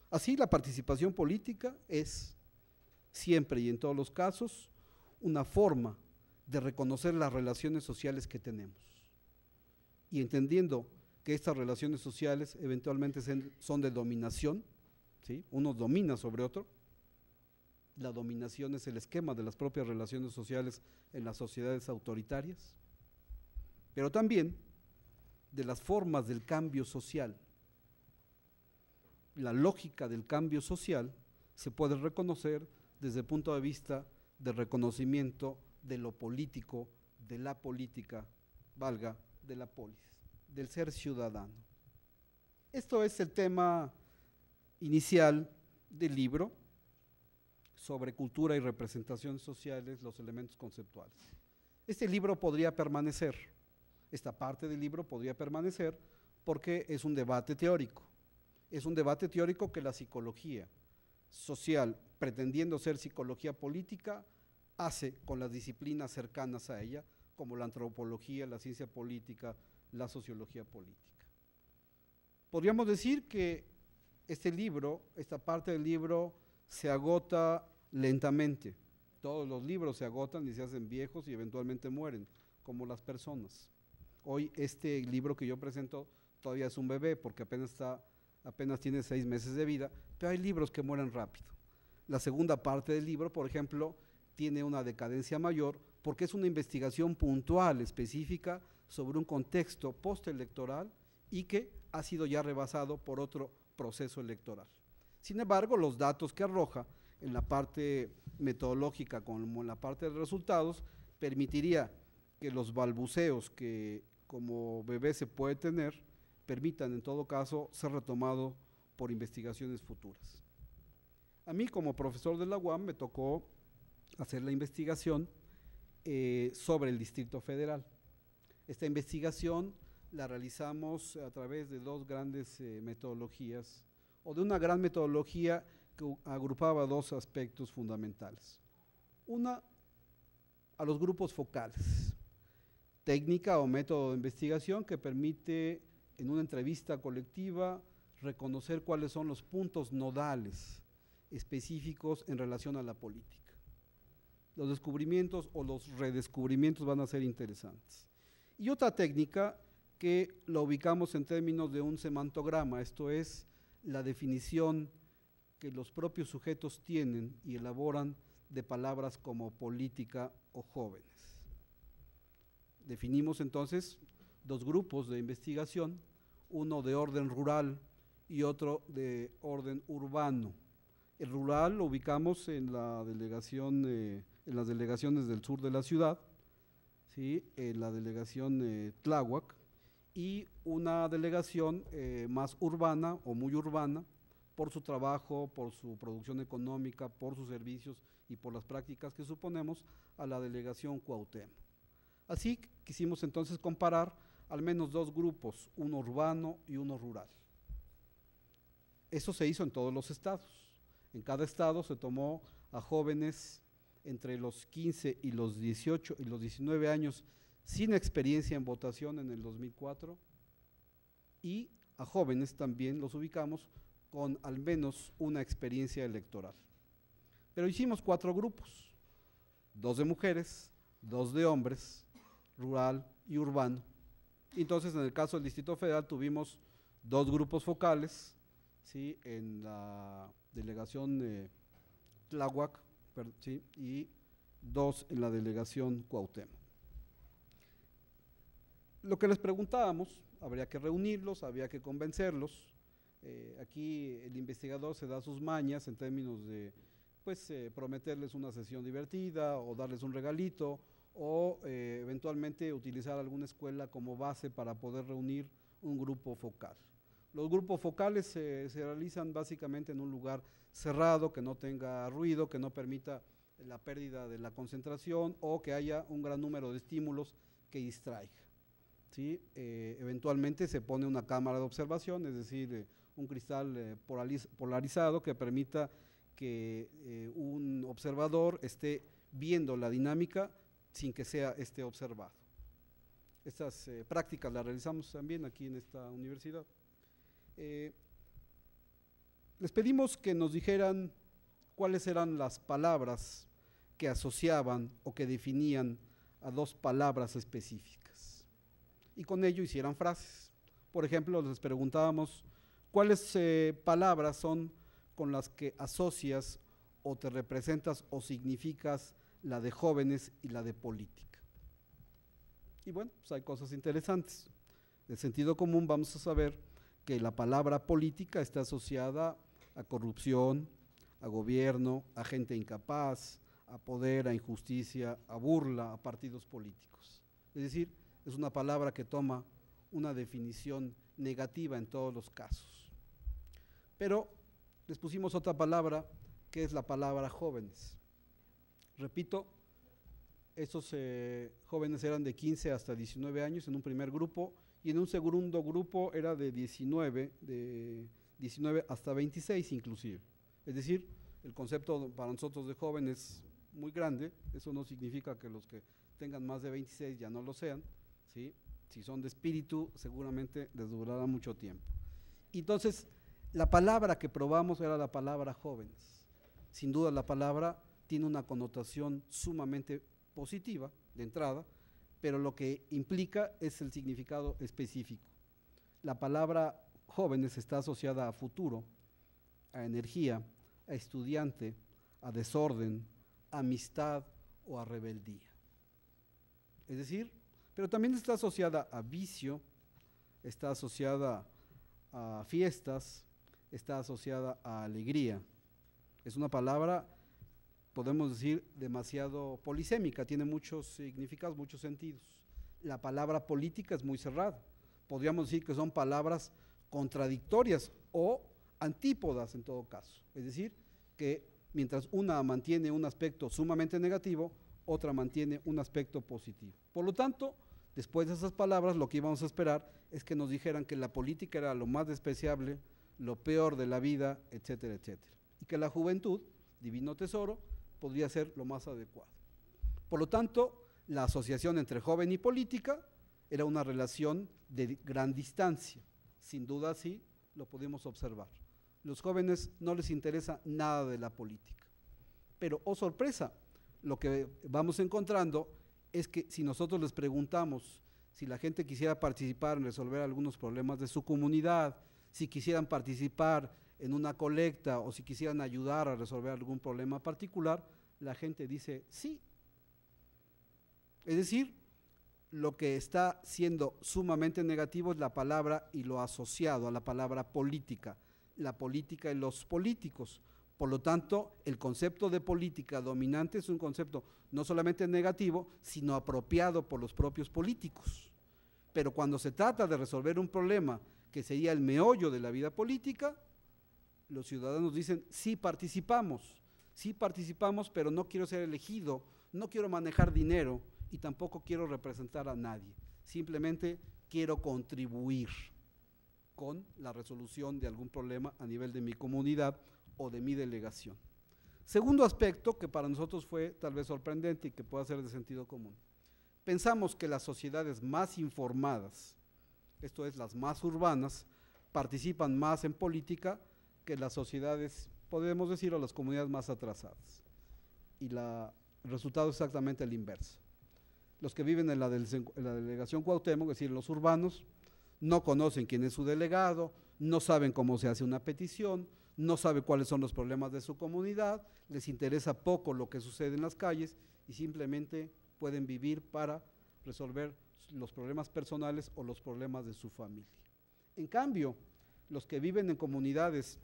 Así la participación política es siempre y en todos los casos una forma de reconocer las relaciones sociales que tenemos y entendiendo que estas relaciones sociales eventualmente son de dominación, ¿sí? Uno domina sobre otro. La dominación es el esquema de las propias relaciones sociales en las sociedades autoritarias, pero también de las formas del cambio social. La lógica del cambio social se puede reconocer desde el punto de vista del reconocimiento de lo político, de la política, valga, de la polis, del ser ciudadano. Esto es el tema inicial del libro sobre cultura y representaciones sociales, los elementos conceptuales. Este libro podría permanecer, esta parte del libro podría permanecer porque es un debate teórico. Es un debate teórico que la psicología social, pretendiendo ser psicología política, hace con las disciplinas cercanas a ella, como la antropología, la ciencia política, la sociología política. Podríamos decir que este libro, esta parte del libro, se agota lentamente. Todos los libros se agotan y se hacen viejos y eventualmente mueren, como las personas. Hoy este libro que yo presento todavía es un bebé porque apenas tiene 6 meses de vida, pero hay libros que mueren rápido. La segunda parte del libro, por ejemplo, tiene una decadencia mayor porque es una investigación puntual, específica, sobre un contexto postelectoral y que ha sido ya rebasado por otro proceso electoral. Sin embargo, los datos que arroja en la parte metodológica como en la parte de resultados permitiría que los balbuceos que como bebé se puede tener permitan en todo caso ser retomados por investigaciones futuras. A mí como profesor de la UAM me tocó hacer la investigación sobre el Distrito Federal. Esta investigación la realizamos a través de dos grandes metodologías, o de una gran metodología que agrupaba dos aspectos fundamentales. Una, a los grupos focales, técnica o método de investigación que permite en una entrevista colectiva reconocer cuáles son los puntos nodales específicos en relación a la política. Los descubrimientos o los redescubrimientos van a ser interesantes. Y otra técnica que la ubicamos en términos de un semantograma, esto es la definición que los propios sujetos tienen y elaboran de palabras como política o jóvenes. Definimos entonces dos grupos de investigación, uno de orden rural y otro de orden urbano. El rural lo ubicamos en la delegación, en las delegaciones del sur de la ciudad, ¿sí? En la delegación Tláhuac, y una delegación más urbana o muy urbana por su trabajo, por su producción económica, por sus servicios y por las prácticas que suponemos, a la delegación Cuauhtémoc. Así quisimos entonces comparar al menos dos grupos, uno urbano y uno rural. Eso se hizo en todos los estados. En cada estado se tomó a jóvenes entre los 15 y los 18 y los 19 años sin experiencia en votación en el 2004 y a jóvenes también los ubicamos con al menos una experiencia electoral. Pero hicimos 4 grupos, 2 de mujeres, 2 de hombres, rural y urbano. Entonces, en el caso del Distrito Federal tuvimos 2 grupos focales, ¿sí? En la delegación Tláhuac, ¿sí? Y 2 en la delegación Cuauhtémoc. Lo que les preguntábamos, habría que reunirlos, había que convencerlos. Aquí el investigador se da sus mañas en términos de pues, prometerles una sesión divertida o darles un regalito o eventualmente utilizar alguna escuela como base para poder reunir un grupo focal. Los grupos focales se realizan básicamente en un lugar cerrado, que no tenga ruido, que no permita la pérdida de la concentración o que haya un gran número de estímulos que distraiga. ¿Sí? Eventualmente se pone una cámara de observación, es decir, un cristal polarizado que permita que un observador esté viendo la dinámica sin que sea observado. Estas prácticas las realizamos también aquí en esta universidad. Les pedimos que nos dijeran cuáles eran las palabras que asociaban o que definían a 2 palabras específicas y con ello hicieran frases. Por ejemplo, les preguntábamos cuáles palabras son con las que asocias o te representas o significas la de jóvenes y la de política. Y bueno, pues hay cosas interesantes. De sentido común vamos a saber que la palabra política está asociada a corrupción, a gobierno, a gente incapaz, a poder, a injusticia, a burla, a partidos políticos. Es decir, es una palabra que toma una definición negativa en todos los casos. Pero les pusimos otra palabra que es la palabra jóvenes. Repito, esos jóvenes eran de 15 hasta 19 años en un primer grupo y en un segundo grupo era de 19 hasta 26 inclusive. Es decir, el concepto para nosotros de joven es muy grande, eso no significa que los que tengan más de 26 ya no lo sean, ¿sí? Si son de espíritu seguramente les durará mucho tiempo. Entonces, la palabra que probamos era la palabra jóvenes. Sin duda la palabra tiene una connotación sumamente positiva de entrada, pero lo que implica es el significado específico. La palabra jóvenes está asociada a futuro, a energía, a estudiante, a desorden, a amistad o a rebeldía. es decir, pero también está asociada a vicio, está asociada a fiestas, está asociada a alegría. Es una palabra, podemos decir, demasiado polisémica, tiene muchos significados, muchos sentidos. La palabra política es muy cerrada, podríamos decir que son palabras contradictorias o antípodas en todo caso, es decir, que mientras una mantiene un aspecto sumamente negativo, otra mantiene un aspecto positivo. Por lo tanto, después de esas palabras, lo que íbamos a esperar es que nos dijeran que la política era lo más despreciable, lo peor de la vida, etcétera, etcétera, y que la juventud, divino tesoro, podría ser lo más adecuado. Por lo tanto, la asociación entre joven y política era una relación de gran distancia, sin duda sí lo pudimos observar. Los jóvenes no les interesa nada de la política, pero oh sorpresa, lo que vamos encontrando es que si nosotros les preguntamos si la gente quisiera participar en resolver algunos problemas de su comunidad, si quisieran participar en una colecta o si quisieran ayudar a resolver algún problema particular, la gente dice sí. Es decir, lo que está siendo sumamente negativo es la palabra y lo asociado a la palabra política, la política y los políticos. Por lo tanto, el concepto de política dominante es un concepto no solamente negativo, sino apropiado por los propios políticos. Pero cuando se trata de resolver un problema que sería el meollo de la vida política, los ciudadanos dicen, sí participamos, pero no quiero ser elegido, no quiero manejar dinero y tampoco quiero representar a nadie, simplemente quiero contribuir con la resolución de algún problema a nivel de mi comunidad o de mi delegación. Segundo aspecto que para nosotros fue tal vez sorprendente y que pueda ser de sentido común. Pensamos que las sociedades más informadas, esto es las más urbanas, participan más en política que las sociedades, podemos decir, o las comunidades más atrasadas. Y el resultado es exactamente el inverso. Los que viven en la delegación Cuauhtémoc, es decir, los urbanos, no conocen quién es su delegado, no saben cómo se hace una petición, no saben cuáles son los problemas de su comunidad, les interesa poco lo que sucede en las calles y simplemente pueden vivir para resolver los problemas personales o los problemas de su familia. En cambio, los que viven en comunidades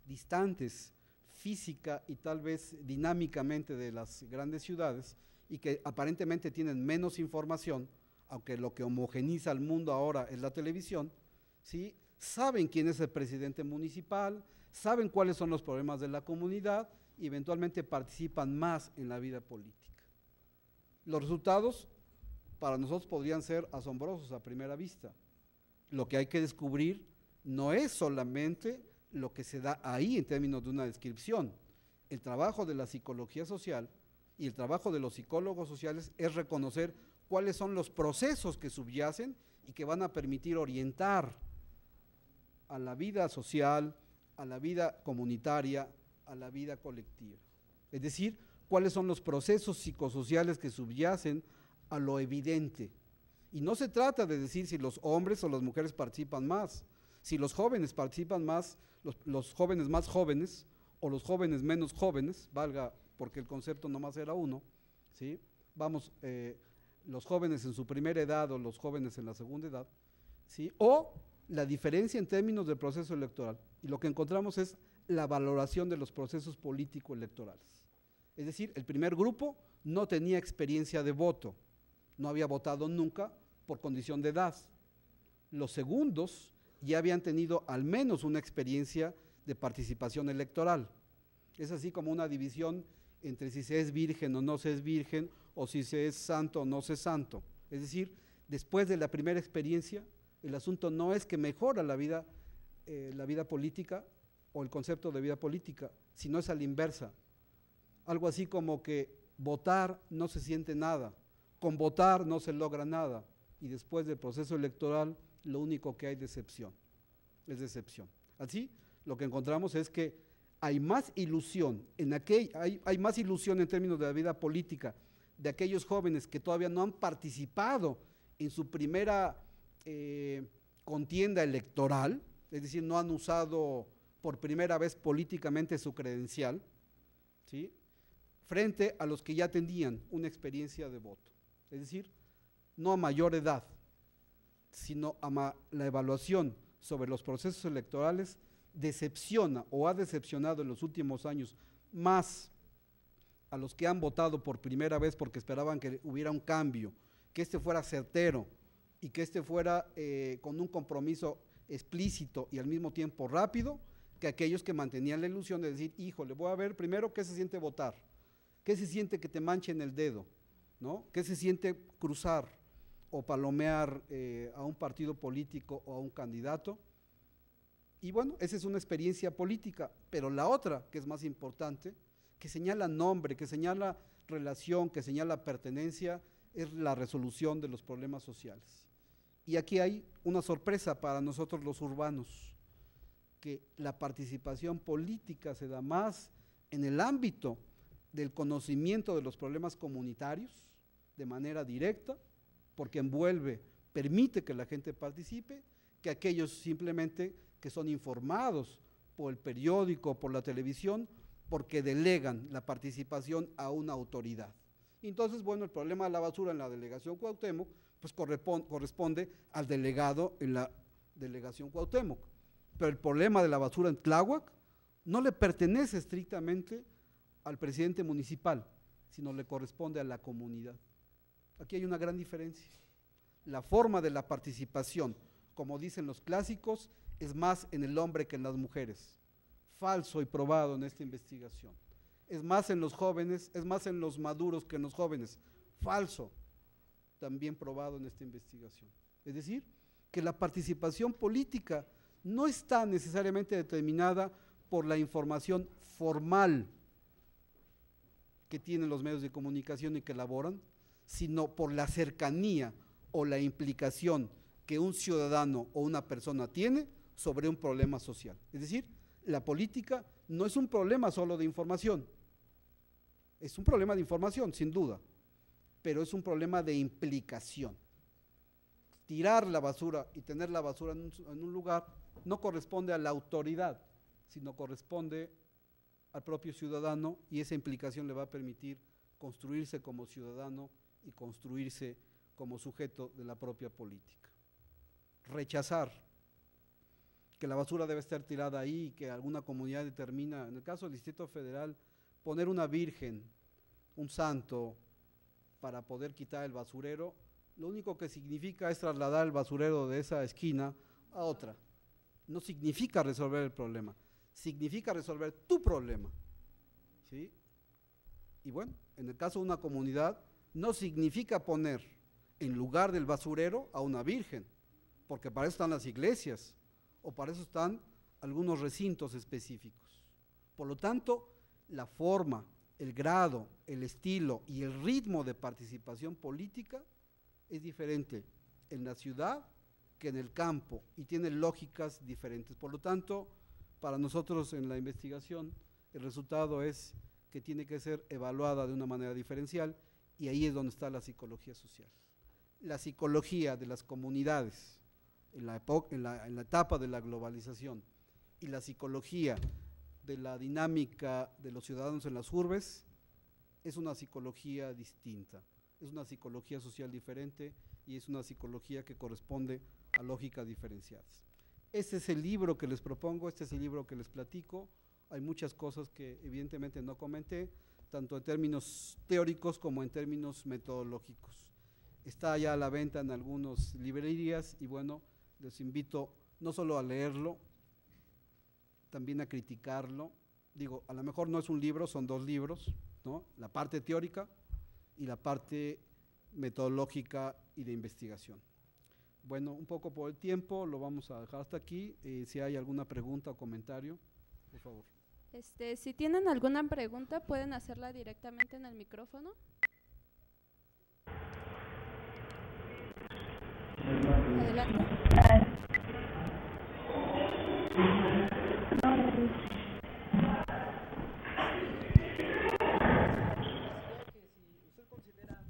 distantes física y tal vez dinámicamente de las grandes ciudades y que aparentemente tienen menos información, aunque lo que homogeniza al mundo ahora es la televisión, ¿sí? Saben quién es el presidente municipal, saben cuáles son los problemas de la comunidad y eventualmente participan más en la vida política. Los resultados para nosotros podrían ser asombrosos a primera vista. Lo que hay que descubrir no es solamente lo que se da ahí en términos de una descripción. El trabajo de la psicología social y el trabajo de los psicólogos sociales es reconocer cuáles son los procesos que subyacen y que van a permitir orientar a la vida social, a la vida comunitaria, a la vida colectiva. Es decir, cuáles son los procesos psicosociales que subyacen a lo evidente. Y no se trata de decir si los hombres o las mujeres participan más, si los jóvenes participan más, los jóvenes más jóvenes o los jóvenes menos jóvenes, valga porque el concepto nomás era uno, ¿sí? Vamos, los jóvenes en su primera edad o los jóvenes en la segunda edad, ¿sí? O la diferencia en términos del proceso electoral. Y lo que encontramos es la valoración de los procesos político-electorales. Es decir, el primer grupo no tenía experiencia de voto, no había votado nunca por condición de edad. Los segundos ya habían tenido al menos una experiencia de participación electoral. Es así como una división entre si se es virgen o no se es virgen, o si se es santo o no se es santo. Es decir, después de la primera experiencia, el asunto no es que mejora la vida política o el concepto de vida política, sino es a la inversa. Algo así como que votar no se siente nada, con votar no se logra nada, y después del proceso electoral lo único que hay es decepción. Así, lo que encontramos es que hay más ilusión, hay más ilusión en términos de la vida política de aquellos jóvenes que todavía no han participado en su primera contienda electoral, es decir, no han usado por primera vez políticamente su credencial, ¿sí? Frente a los que ya tenían una experiencia de voto. es decir, no a mayor edad, sino a la evaluación sobre los procesos electorales decepciona o ha decepcionado en los últimos años más a los que han votado por primera vez porque esperaban que hubiera un cambio, que este fuera certero y que este fuera con un compromiso explícito y al mismo tiempo rápido, que aquellos que mantenían la ilusión de decir, híjole, voy a ver primero qué se siente votar, qué se siente que te manchen el dedo, ¿no? ¿Qué se siente cruzar o palomear a un partido político o a un candidato? Y bueno, esa es una experiencia política, pero la otra, que es más importante, que señala nombre, que señala relación, que señala pertenencia, es la resolución de los problemas sociales. Y aquí hay una sorpresa para nosotros los urbanos, que la participación política se da más en el ámbito del conocimiento de los problemas comunitarios, de manera directa, porque envuelve, permite que la gente participe, que aquellos simplemente que son informados por el periódico, por la televisión, porque delegan la participación a una autoridad. Entonces, bueno, el problema de la basura en la delegación Cuauhtémoc, pues corresponde al delegado en la delegación Cuauhtémoc, pero el problema de la basura en Tláhuac no le pertenece estrictamente al presidente municipal, sino le corresponde a la comunidad. Aquí hay una gran diferencia. La forma de la participación, como dicen los clásicos, es más en el hombre que en las mujeres. Falso y probado en esta investigación. Es más en los jóvenes, es más en los maduros que en los jóvenes. Falso, también probado en esta investigación. Es decir, que la participación política no está necesariamente determinada por la información formal que tienen los medios de comunicación y que elaboran, sino por la cercanía o la implicación que un ciudadano o una persona tiene sobre un problema social. Es decir, la política no es un problema solo de información, es un problema de información, sin duda, pero es un problema de implicación. Tirar la basura y tener la basura en un lugar no corresponde a la autoridad, sino corresponde al propio ciudadano, y esa implicación le va a permitir construirse como ciudadano y construirse como sujeto de la propia política. Rechazar que la basura debe estar tirada ahí, que alguna comunidad determina, en el caso del Distrito Federal, poner una virgen, un santo, para poder quitar el basurero, lo único que significa es trasladar el basurero de esa esquina a otra. No significa resolver el problema, significa resolver tu problema, ¿sí? Y bueno, en el caso de una comunidad, no significa poner en lugar del basurero a una virgen, porque para eso están las iglesias, o para eso están algunos recintos específicos. Por lo tanto, la forma, el grado, el estilo y el ritmo de participación política es diferente en la ciudad que en el campo y tiene lógicas diferentes. Por lo tanto, para nosotros en la investigación, el resultado es que tiene que ser evaluada de una manera diferencial, y ahí es donde está la psicología social. La psicología de las comunidades en la etapa de la globalización y la psicología de la dinámica de los ciudadanos en las urbes es una psicología distinta, es una psicología social diferente y es una psicología que corresponde a lógicas diferenciadas. Este es el libro que les propongo, este es el libro que les platico. Hay muchas cosas que evidentemente no comenté, tanto en términos teóricos como en términos metodológicos. Está ya a la venta en algunas librerías y bueno, les invito no solo a leerlo, también a criticarlo. Digo, a lo mejor no es un libro, son dos libros, ¿no? La parte teórica y la parte metodológica y de investigación. Bueno, un poco por el tiempo, lo vamos a dejar hasta aquí. Si hay alguna pregunta o comentario, por favor. Si tienen alguna pregunta, pueden hacerla directamente en el micrófono. Adelante. ¿Usted considera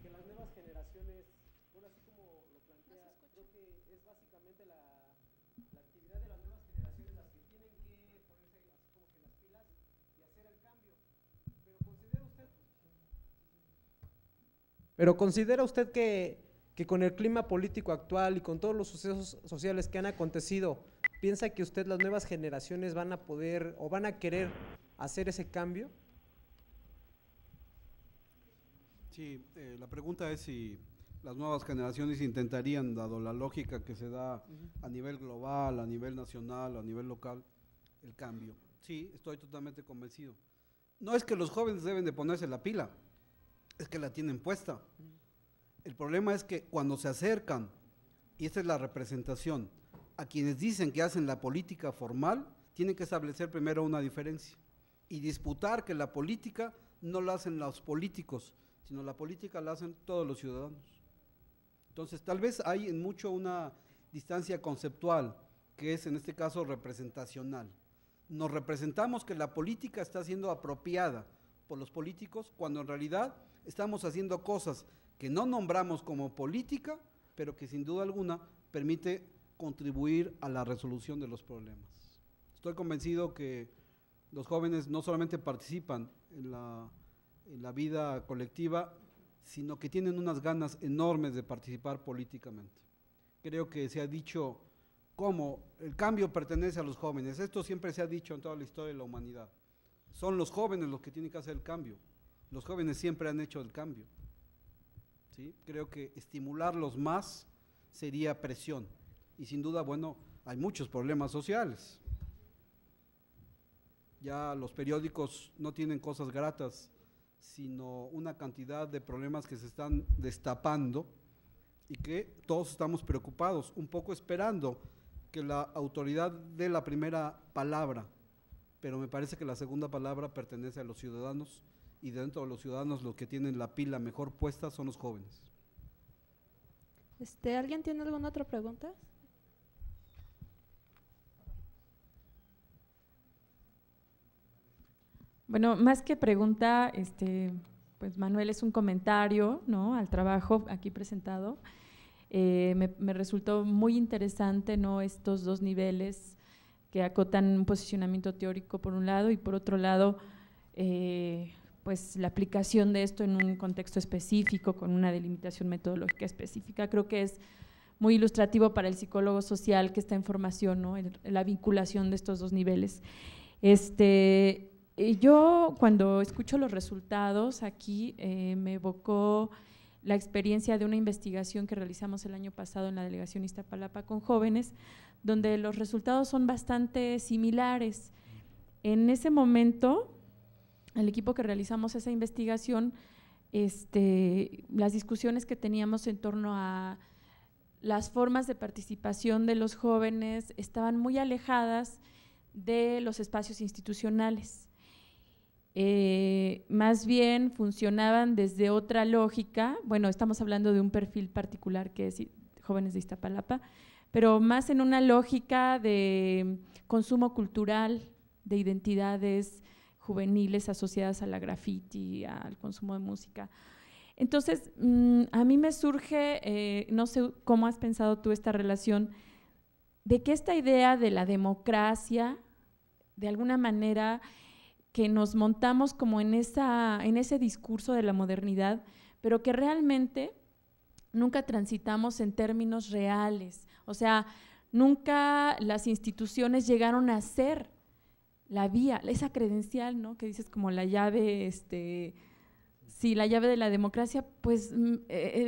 que las nuevas generaciones, bueno, así como lo plantea, creo que es básicamente la actividad de las nuevas generaciones las que tienen que ponerse así como que las pilas y hacer el cambio? Pero ¿considera usted Pero ¿considera usted que con el clima político actual y con todos los sucesos sociales que han acontecido, piensa que usted, las nuevas generaciones van a poder o van a querer hacer ese cambio? Sí, la pregunta es si las nuevas generaciones intentarían, dado la lógica que se da a nivel global, a nivel nacional, a nivel local, el cambio. Sí, estoy totalmente convencido. No es que los jóvenes deben de ponerse la pila, es que la tienen puesta. El problema es que cuando se acercan, y esta es la representación, a quienes dicen que hacen la política formal, tienen que establecer primero una diferencia y disputar que la política no la hacen los políticos, sino la política la hacen todos los ciudadanos. Entonces, tal vez hay en mucho una distancia conceptual, que es en este caso representacional. Nos representamos que la política está siendo apropiada por los políticos, cuando en realidad estamos haciendo cosas que no nombramos como política, pero que sin duda alguna permite contribuir a la resolución de los problemas. Estoy convencido que los jóvenes no solamente participan en la vida colectiva, sino que tienen unas ganas enormes de participar políticamente. Creo que se ha dicho cómo el cambio pertenece a los jóvenes. Esto siempre se ha dicho en toda la historia de la humanidad. Son los jóvenes los que tienen que hacer el cambio. Los jóvenes siempre han hecho el cambio. ¿Sí? Creo que estimularlos más sería presión. Y sin duda, bueno, hay muchos problemas sociales. Ya los periódicos no tienen cosas gratas, sino una cantidad de problemas que se están destapando y que todos estamos preocupados, un poco esperando que la autoridad dé la primera palabra, pero me parece que la segunda palabra pertenece a los ciudadanos, y dentro de los ciudadanos los que tienen la pila mejor puesta son los jóvenes. ¿Alguien tiene alguna otra pregunta? Bueno, más que pregunta, pues Manuel, es un comentario, ¿no?, al trabajo aquí presentado. Me resultó muy interesante, ¿no?, estos dos niveles que acotan un posicionamiento teórico por un lado y por otro lado, pues la aplicación de esto en un contexto específico con una delimitación metodológica específica. Creo que es muy ilustrativo para el psicólogo social que está en formación, ¿no?, la vinculación de estos dos niveles. Yo cuando escucho los resultados aquí me evocó la experiencia de una investigación que realizamos el año pasado en la delegación Iztapalapa con jóvenes, donde los resultados son bastante similares. En ese momento, el equipo que realizamos esa investigación, las discusiones que teníamos en torno a las formas de participación de los jóvenes estaban muy alejadas de los espacios institucionales. Más bien funcionaban desde otra lógica. Bueno, estamos hablando de un perfil particular que es jóvenes de Iztapalapa, pero más en una lógica de consumo cultural, de identidades juveniles asociadas a la graffiti, al consumo de música. Entonces, a mí me surge, no sé cómo has pensado tú esta relación, de que esta idea de la democracia, de alguna manera, que nos montamos como en ese discurso de la modernidad, pero que realmente nunca transitamos en términos reales. O sea, nunca las instituciones llegaron a ser la vía, esa credencial, ¿no?, que dices como la llave, sí, la llave de la democracia, pues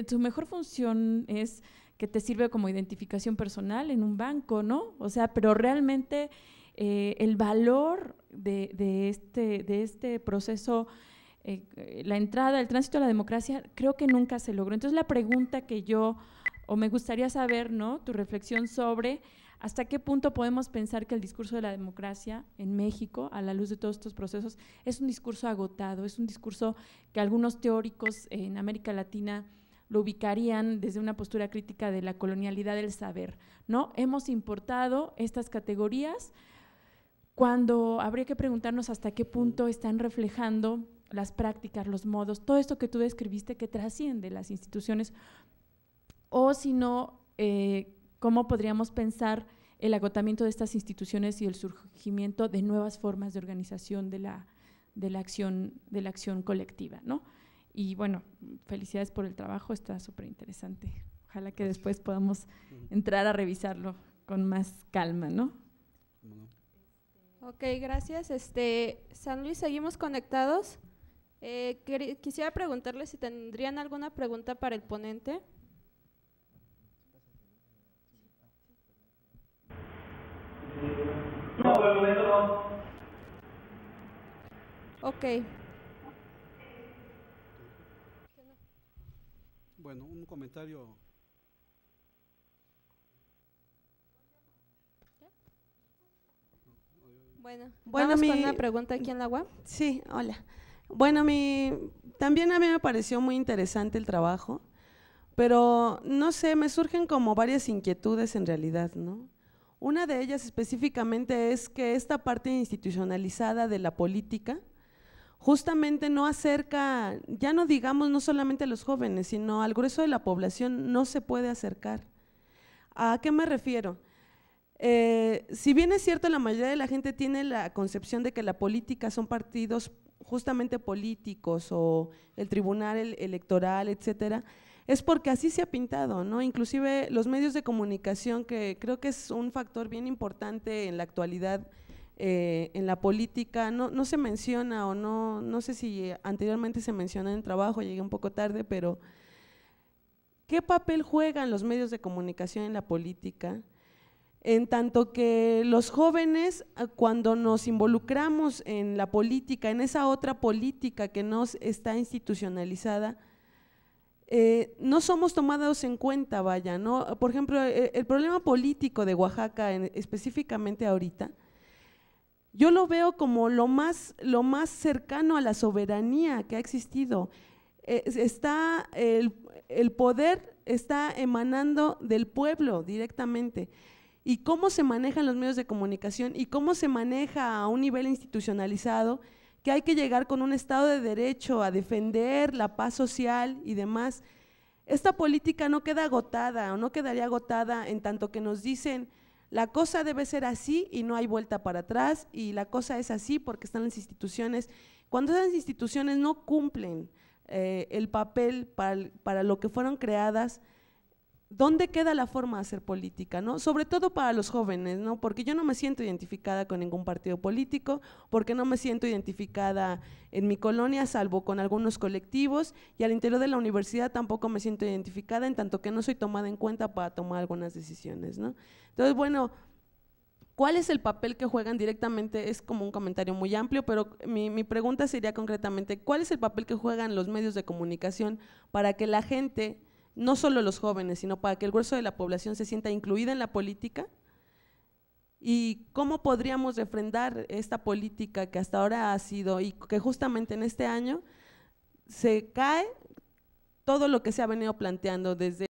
su mejor función es que te sirve como identificación personal en un banco, ¿no? O sea, pero realmente el valor de este proceso, la entrada, el tránsito a la democracia, creo que nunca se logró. Entonces la pregunta que me gustaría saber, ¿no?, tu reflexión sobre hasta qué punto podemos pensar que el discurso de la democracia en México, a la luz de todos estos procesos, es un discurso agotado, es un discurso que algunos teóricos en América Latina lo ubicarían desde una postura crítica de la colonialidad del saber, ¿no? Hemos importado estas categorías cuando habría que preguntarnos hasta qué punto están reflejando las prácticas, los modos, todo esto que tú describiste que trasciende las instituciones, o si no, cómo podríamos pensar el agotamiento de estas instituciones y el surgimiento de nuevas formas de organización de la acción colectiva, ¿no? Y bueno, felicidades por el trabajo, está súper interesante. Ojalá que después podamos entrar a revisarlo con más calma, ¿no? Ok, gracias. San Luis, ¿seguimos conectados? Quisiera preguntarles si tendrían alguna pregunta para el ponente. No, por el momento no. Ok. Bueno, un comentario. Bueno, Bueno, vamos con una pregunta aquí en la UAM. Sí, hola. Bueno, también a mí me pareció muy interesante el trabajo, pero no sé, me surgen como varias inquietudes en realidad, ¿no? Una de ellas específicamente es que esta parte institucionalizada de la política justamente no acerca, ya no digamos no solamente a los jóvenes, sino al grueso de la población no se puede acercar. ¿A qué me refiero? Si bien es cierto, la mayoría de la gente tiene la concepción de que la política son partidos justamente políticos o el tribunal electoral, etcétera, es porque así se ha pintado, ¿no? Inclusive los medios de comunicación, que creo que es un factor bien importante en la actualidad en la política, no se menciona o no sé si anteriormente se mencionó en el trabajo, llegué un poco tarde, pero ¿qué papel juegan los medios de comunicación en la política? En tanto que los jóvenes, cuando nos involucramos en la política, en esa otra política que no está institucionalizada, no somos tomados en cuenta, vaya, ¿no? Por ejemplo, el problema político de Oaxaca, específicamente ahorita, yo lo veo como lo más cercano a la soberanía que ha existido. El poder está emanando del pueblo directamente. Y cómo se manejan los medios de comunicación y cómo se maneja a un nivel institucionalizado, que hay que llegar con un Estado de Derecho a defender la paz social y demás. Esta política no queda agotada o no quedaría agotada en tanto que nos dicen la cosa debe ser así y no hay vuelta para atrás, y la cosa es así porque están las instituciones. Cuando esas instituciones no cumplen el papel para lo que fueron creadas, ¿dónde queda la forma de hacer política, no? Sobre todo para los jóvenes, ¿no? Porque yo no me siento identificada con ningún partido político, porque no me siento identificada en mi colonia, salvo con algunos colectivos, y al interior de la universidad tampoco me siento identificada, en tanto que no soy tomada en cuenta para tomar algunas decisiones, ¿no? Entonces, bueno, ¿cuál es el papel que juegan directamente? Es como un comentario muy amplio, pero mi pregunta sería concretamente, ¿cuál es el papel que juegan los medios de comunicación para que la gente, no solo los jóvenes, sino para que el grueso de la población se sienta incluida en la política? ¿Y cómo podríamos refrendar esta política que hasta ahora ha sido, y que justamente en este año se cae todo lo que se ha venido planteando desde